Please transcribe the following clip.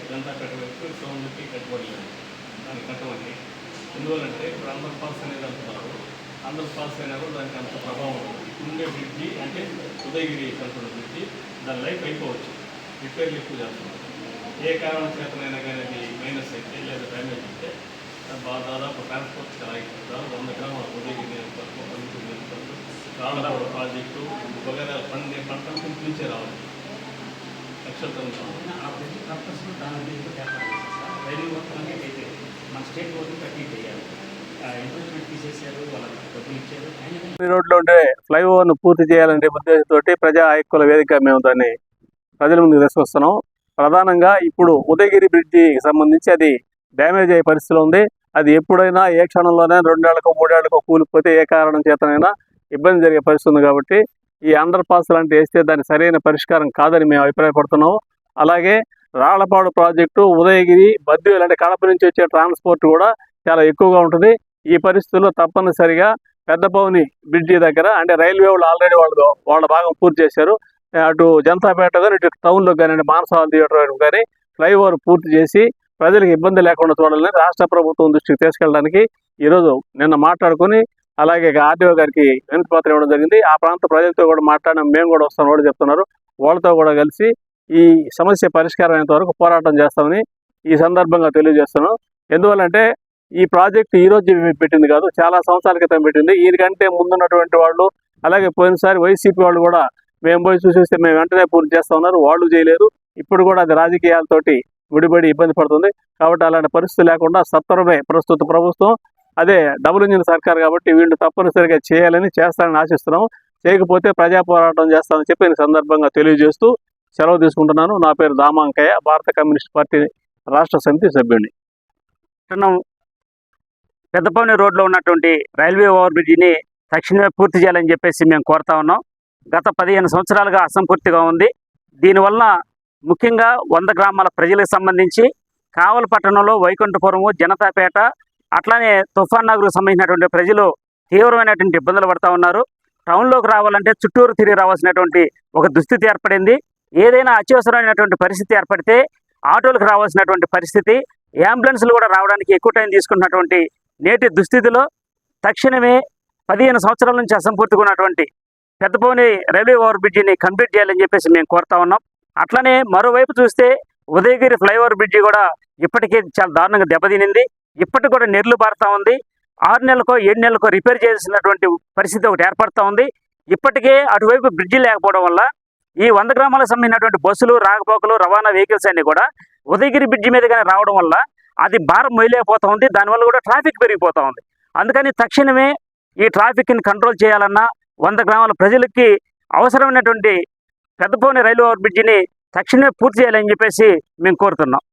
జనతాపేట వైపు టౌన్కి కట్టుబడలేదు దాన్ని కట్టమని. ఎందువల్లంటే ఇప్పుడు అండర్ పాస్ అనేది అంటున్నారు. అండర్ పాస్ అయినా కూడా దానికి అంత ప్రభావం ఉంటుంది. ఉండే బ్రిడ్జి అంటే ఉదయగిరి కలుపున్న బ్రిడ్జి దాని లైఫ్ అయిపోవచ్చు, రిపేర్లు ఎక్కువ చేస్తున్నారు. ఏ కారణం చేతనైనా కానీ అది మైనస్ అయితే లేదా డ్యామేజ్ అయితే దాదాపు ట్రాన్స్పోర్ట్ దాదాపు 100 గ్రామాల ఉదయగిరి నియోజకవర్గం, పల్లెటూరు నియోజకవర్గం, రాళ్ళపాడు ప్రాజెక్టు వగేరా పంట నుంచే రావాలి. రైల్వే మొత్తం అయితే మన స్టేట్ గవర్నమెంట్ కట్టి చేయాలి. ఎంకరేజ్మెంట్ తీసేసారు, వాళ్ళకి డబ్బులు ఇచ్చారు. రోడ్లో ఉండే ఫ్లైఓవర్ను పూర్తి చేయాలనే ఉద్దేశంతో ప్రజా హక్కుల వేదిక మేము దాన్ని ప్రజల ముందుకు తీసుకొస్తున్నాం. ప్రధానంగా ఇప్పుడు ఉదయగిరి బ్రిడ్జికి సంబంధించి అది డ్యామేజ్ అయ్యే పరిస్థితిలో ఉంది. అది ఎప్పుడైనా ఏ క్షణంలోనే 2 ఏళ్లకో 3 ఏళ్లకో కూలిపోతే ఏ కారణం చేతనైనా ఇబ్బంది జరిగే పరిస్థితి ఉంది. కాబట్టి ఈ అండర్ పాస్ లాంటి వేస్తే దాని సరైన పరిష్కారం కాదని మేము అభిప్రాయపడుతున్నాము. అలాగే రాళ్లపాడు ప్రాజెక్టు, ఉదయగిరి, బద్వేలు అంటే కడప నుంచి వచ్చే ట్రాన్స్పోర్ట్ కూడా చాలా ఎక్కువగా ఉంటుంది. ఈ పరిస్థితుల్లో తప్పనిసరిగా పెద్దపౌని బ్రిడ్జి దగ్గర అంటే రైల్వే వాళ్ళు ఆల్రెడీ వాళ్ళ భాగం పూర్తి చేశారు. అటు జనతాపేట కానీ ఇటు టౌన్లో కానీ అంటే మానసాల థియేటర్ కానీ ఫ్లైఓవర్ పూర్తి చేసి ప్రజలకు ఇబ్బంది లేకుండా చూడాలని రాష్ట్ర ప్రభుత్వం దృష్టికి తీసుకెళ్ళడానికి ఈరోజు నిన్న మాట్లాడుకుని అలాగే ఆర్డీఓ గారికి వినతి పత్రం ఇవ్వడం జరిగింది. ఆ ప్రాంత ప్రజలతో కూడా మాట్లాడిన మేము కూడా వస్తామని కూడా చెప్తున్నారు. వాళ్ళతో కూడా కలిసి ఈ సమస్య పరిష్కారం అయ్యేంత వరకు పోరాటం చేస్తామని ఈ సందర్భంగా తెలియజేస్తున్నాం. ఎందువల్లంటే ఈ ప్రాజెక్టు ఈ రోజు పెట్టింది కాదు, చాలా సంవత్సరాల క్రితం పెట్టింది. దీనికంటే ముందున్నటువంటి వాళ్ళు అలాగే పోయినసారి వైసీపీ వాళ్ళు కూడా మేము పోయి చూసేస్తే మేము వెంటనే పూర్తి చేస్తా ఉన్నారు, వాళ్ళు చేయలేరు. ఇప్పుడు కూడా అది రాజకీయాలతోటి విడిపడి ఇబ్బంది పడుతుంది. కాబట్టి అలాంటి పరిస్థితి లేకుండా సత్వరమే ప్రస్తుత ప్రభుత్వం అదే డబుల్ ఇంజిన్ సర్కార్ కాబట్టి వీళ్ళు తప్పనిసరిగా చేస్తారని ఆశిస్తున్నాం. చేయకపోతే ప్రజా పోరాటం చేస్తామని చెప్పి ఈ సందర్భంగా తెలియజేస్తూ సెలవు తీసుకుంటున్నాను. నా పేరు దామాంకయ్య, భారత కమ్యూనిస్ట్ పార్టీ రాష్ట్ర సమితి సభ్యుడిని. పెద్దపౌని రోడ్లో ఉన్నటువంటి రైల్వే ఓవర్ బ్రిడ్జిని తక్షణమే పూర్తి చేయాలని చెప్పేసి మేము కోరుతా ఉన్నాం. గత 15 సంవత్సరాలుగా అసంపూర్తిగా ఉంది. దీనివల్ల ముఖ్యంగా 100 గ్రామాల ప్రజలకు సంబంధించి కావలి పట్టణంలో వైకుంఠపురము, జనతాపేట అట్లానే తుఫాన్ నగర్కు సంబంధించినటువంటి ప్రజలు తీవ్రమైనటువంటి ఇబ్బందులు పడుతూ ఉన్నారు. టౌన్లోకి రావాలంటే చుట్టూరు తిరిగి రావాల్సినటువంటి ఒక దుస్థితి ఏర్పడింది. ఏదైనా అత్యవసరమైనటువంటి పరిస్థితి ఏర్పడితే ఆటోలకు రావాల్సినటువంటి పరిస్థితి, అంబులెన్స్లు కూడా రావడానికి ఎక్కువ టైం తీసుకున్నటువంటి నేటి దుస్థితిలో తక్షణమే 15 సంవత్సరాల నుంచి అసంపూర్తిగా ఉన్నటువంటి పెద్దపౌని రైల్వే ఓవర్ బ్రిడ్జిని కంప్లీట్ చేయాలని చెప్పేసి మేము కోరుతా ఉన్నాం. అట్లనే మరోవైపు చూస్తే ఉదయగిరి ఫ్లైఓవర్ బ్రిడ్జి కూడా ఇప్పటికే చాలా దారుణంగా దెబ్బతినింది. ఇప్పటికి కూడా నెర్లు పారుతూ ఉంది. 6 నెలలకో 7 నెలలకో రిపేర్ చేయాల్సినటువంటి పరిస్థితి ఒకటి ఏర్పడుతూ ఉంది. ఇప్పటికే అటువైపు బ్రిడ్జి లేకపోవడం వల్ల ఈ 100 గ్రామాలకు సంబంధించినటువంటి బస్సులు, రాకపోకలు, రవాణా వెహికల్స్ అన్నీ కూడా ఉదయగిరి బ్రిడ్జి మీదగానే రావడం వల్ల అది భారం మొయ్యలేకపోతూ ఉంది. దానివల్ల కూడా ట్రాఫిక్ పెరిగిపోతూ ఉంది. అందుకని తక్షణమే ఈ ట్రాఫిక్ని కంట్రోల్ చేయాలన్నా 100 గ్రామాల ప్రజలకి అవసరమైనటువంటి పెద్దపౌని రైల్వే ఓవర్ బ్రిడ్జిని తక్షణమే పూర్తి చేయాలని చెప్పేసి మేము కోరుతున్నాం.